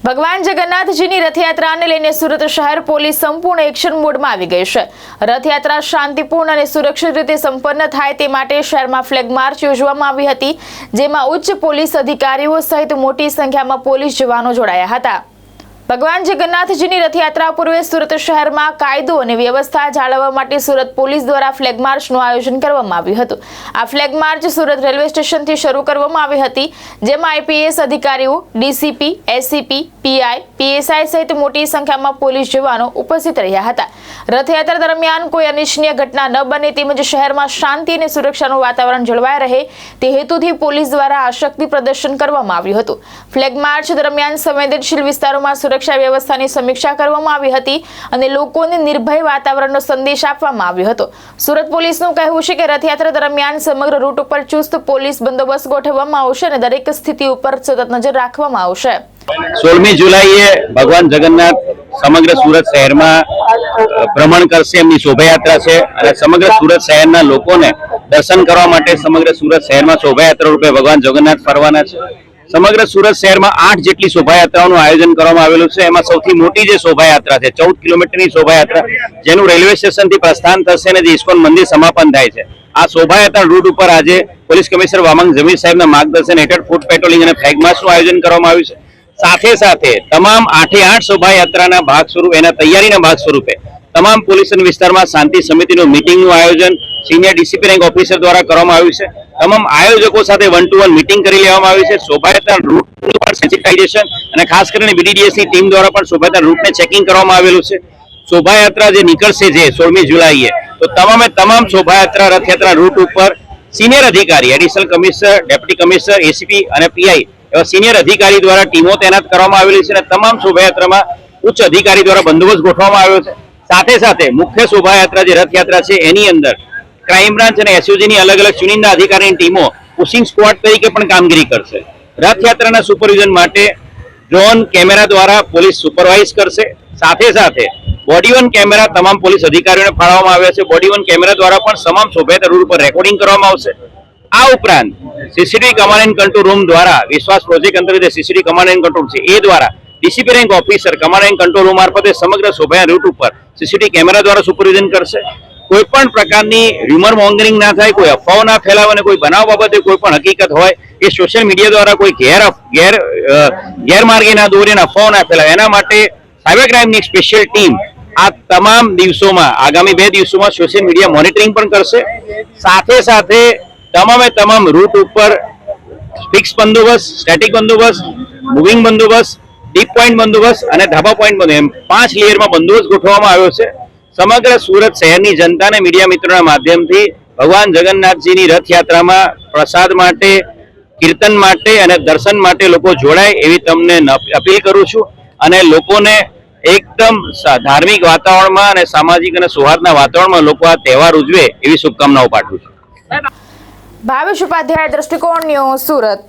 ભગવાન જગન્નાથજીની રથયાત્રાને લઈને સુરત શહેર પોલીસ સંપૂર્ણ એક્શન મોડમાં આવી ગઈ છે। રથયાત્રા શાંતિપૂર્ણ અને સુરક્ષિત રીતે સંપન્ન થાય તે માટે શહેરમાં ફ્લેગ માર્ચ યોજવામાં આવી હતી, જેમાં ઉચ્ચ પોલીસ અધિકારીઓ સહિત મોટી સંખ્યામાં પોલીસ જવાનો જોડાયા હતા। ભગવાન જગન્નાથજીની રથયાત્રા પૂર્વે સુરત શહેરમાં કાયદો અને વ્યવસ્થા જાળવવા માટે સુરત પોલીસ દ્વારા ફ્લેગ માર્ચનું આયોજન કરવામાં આવ્યું હતું। આ ફ્લેગ માર્ચ સુરત રેલવે સ્ટેશનથી શરૂ કરવામાં આવી હતી, જેમાં આઈપીએસ અધિકારીઓ, ડીસીપી, એસસીપી, પીઆઈ, પીએસઆઈ સહિત મોટી સંખ્યામાં પોલીસ જવાનો ઉપસ્થિત રહ્યા હતા। રથયાત્રા દરમિયાન કોઈ અનિચ્છનીય ઘટના ન બને તેમજ શહેરમાં શાંતિ અને સુરક્ષાનું વાતાવરણ જળવાઈ રહે તે હેતુથી પોલીસ દ્વારા આ શક્તિ પ્રદર્શન કરવામાં આવ્યું હતું। ફ્લેગ માર્ચ દરમિયાન સંવેદનશીલ વિસ્તારોમાં સુરક્ષા વ્યવસ્થાની સમીક્ષા કરવામાં આવી હતી અને લોકોને નિર્ભય વાતાવરણનો સંદેશ આપવામાં આવ્યો હતો। સુરત પોલીસનું કહેવું છે કે રથયાત્રા દરમિયાન સમગ્ર રૂટ ઉપર ચુસ્ત પોલીસ બંદોબસ્ત ગોઠવવામાં આવશે અને દરેક સ્થિતિ ઉપર સતત નજર રાખવામાં આવશે। 16મી જુલાઈએ ભગવાન જગન્નાથ સમગ્ર સુરત શહેરમાં ભ્રમણ કરશે। એમની શોભાયાત્રા છે અને સમગ્ર સુરત શહેરના લોકોને દર્શન કરવા માટે સમગ્ર સુરત શહેરમાં શોભાયાત્રા રૂપે ભગવાન જગન્નાથ ફરવાના છે। સમગ્ર સુરત શહેરમાં 8 જેટલી શોભાયાત્રાઓનું આયોજન કરવામાં આવેલું છે। એમાં સૌથી મોટી જે શોભાયાત્રા છે 14 કિલોમીટરની શોભાયાત્રા, જેનું રેલવે સ્ટેશનથી પ્રસ્થાન થશે અને જે ઇસ્કોન મંદિર સમાપન થાય છે। આ શોભાયાત્રા રૂટ ઉપર આજે પોલીસ કમિશનર વામંગ જમીર સાહેબના માર્ગદર્શન હેઠળ ફૂટ પેટ્રોલિંગ અને ફ્લેગ માર્ચનું આયોજન કરવામાં આવ્યું છે। સાથે સાથે તમામ 8 શોભાયાત્રાના ભાગ સ્વરૂપે, એના તૈયારીના ભાગ સ્વરૂપે તમામ પોલીસ વિસ્તારમાં શાંતિ સમિતિનું મીટિંગનું આયોજન સિનિયર ડીસીપી રેન્ક ઓફિસર દ્વારા કરવામાં આવ્યું છે। તમામ આયોજકો સાથે 1-to-1 મીટિંગ કરી લેવામાં આવી છે। શોભાયાત્રા રૂટનું પણ સેન્સિટાઇઝેશન અને ખાસ કરીને બીડીડીએસની ટીમ દ્વારા પણ શોભાયાત્રા રૂટને ચેકિંગ કરવામાં આવેલું છે। શોભાયાત્રા જે નીકળશે જે 16મી જુલાઈએ, તો તમામ શોભાયાત્રા રથયાત્રા રૂટ ઉપર સિનિયર અધિકારી, additional commissioner, deputy commissioner, ACP અને પીઆઈ એવા સિનિયર અધિકારી દ્વારા ટીમો તૈનાત કરવામાં આવેલી છે અને તમામ શોભાયાત્રામાં ઉચ્ચ અધિકારી દ્વારા બંદોબસ્ત ગોઠવવામાં આવ્યો છે। સાથે સાથે મુખ્ય શોભાયાત્રા જે રથયાત્રા છે એની અંદર ક્રાઇમ બ્રાન્ચ અને એસઓજીની અલગ અલગ ચુનિંદા અધિકારીની ટીમો પુશિંગ સ્ક્વોડ તરીકે પણ કામગીરી કરશે। રથયાત્રાના સુપરવિઝન માટે ડ્રોન કેમેરા દ્વારા પોલીસ સુપરવાઇઝ કરશે। સાથે સાથે બોડી વન કેમેરા તમામ પોલીસ અધિકારીઓને ફાળવવામાં આવ્યા છે। બોડી વન કેમેરા દ્વારા પણ તમામ શોભાયાત્રા રૂટ પર રેકોર્ડિંગ કરવામાં આવશે। આ ઉપરાંત CCTV command and control room દ્વારા વિશ્વાસ પ્રોજેક્ટ અંતર્ગત સીસીટીવી કમાન્ડ એન્ડ કંટ્રોલ છે એ દ્વારા DCP rank officer command and control room મારફતે સમગ્ર શોભાયાત્રા રૂટ ઉપર સીસીટીવી કેમેરા દ્વારા સુપરવિઝન કરશે। કોઈ પણ પ્રકારની ર્યુમર મોંગરિંગ ના થાય, કોઈ અફવાઓ ના ફેલાવે અને કોઈ બનાવ બાબતે કોઈ પણ હકીકત હોય એ સોશિયલ મીડિયા દ્વારા કોઈ ગેરમાર્ગે ના દોરે અને અફવાઓ ના ફેલાવે, એના માટે સાયબર ક્રાઇમની સ્પેશિયલ ટીમ આ તમામ દિવસોમાં, આગામી 2 દિવસોમાં સોશિયલ મીડિયા મોનિટરિંગ પણ કરશે। સાથે સાથે તમામ રૂટ ઉપર ફિક્સ બંદોબસ્ત, સ્ટેટિક બંદોબસ્ત, મૂવિંગ બંદોબસ્ત, ડીપ પોઈન્ટ બંદોબસ્ત અને ધાબા પોઈન્ટ બંદોબસ્ત, એમ 5 લેયરમાં બંદોબસ્ત ગોઠવવામાં આવ્યો છે। સમગ્ર સુરત શહેરની જનતા અને મીડિયા મિત્રોના માધ્યમથી ભગવાન જગન્નાથજીની રથયાત્રામાં પ્રસાદ માટે, કીર્તન માટે અને દર્શન માટે લોકો જોડાય એવી તમને અપીલ કરું છું અને લોકોને એકદમ ધાર્મિક વાતાવરણમાં અને સામાજિક અને સૌહાર્દના વાતાવરણમાં લોકો આ તહેવાર ઉજવે એવી શુભકામનાઓ પાઠવું છું। ભાવેશ ઉપાધ્યાય, દ્રષ્ટિકોણ ન્યૂઝ, સુરત।